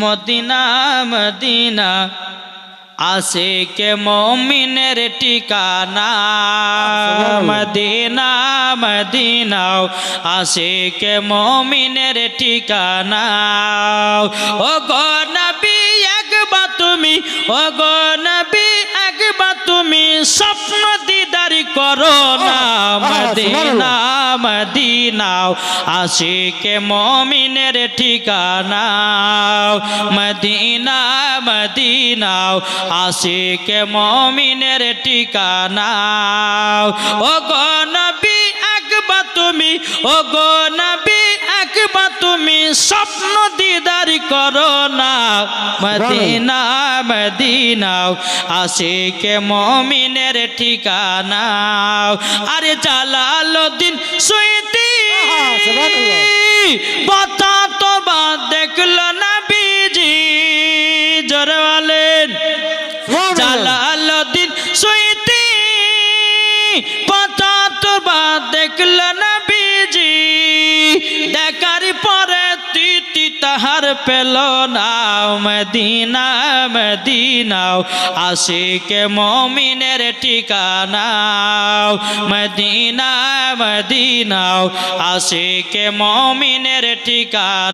Medina Medina আশিকে মুমিনের ঠিকানা। মদিনা মদিনা আশিকে মুমিনের ঠিকানা। ও গো নবী একবার তুমি, ও গো নবী একবার তুমি স্বপ্ন দিদার করো না। মদিনা মদিনা আশিকে মুমিনের ঠিকানা। মদিনা মদিনা আশিকে মুমিনের ঠিকানা। ও গো নবী একবার তুমি, ও গো নবী একবার তুমি স্বপ্ন দিদার করো না। মদিনা মদিনা আশিকে মুমিনের ঠিকানা। আরে জালালউদ্দিন সুয়ুতি পতা তো বাদ দেখলো নবীজি। জোরে বলেন জালালউদ্দিন সুয়ুতি পতা তো বাদ দেখলো নবীজি। দেখার পরে তৃপ্তি তাহার পেল না। মদিনা মদিনা আশিকে মুমিনের ঠিকানা। মদিনা মদিনা আশিকে মুমিনের ঠিকানা।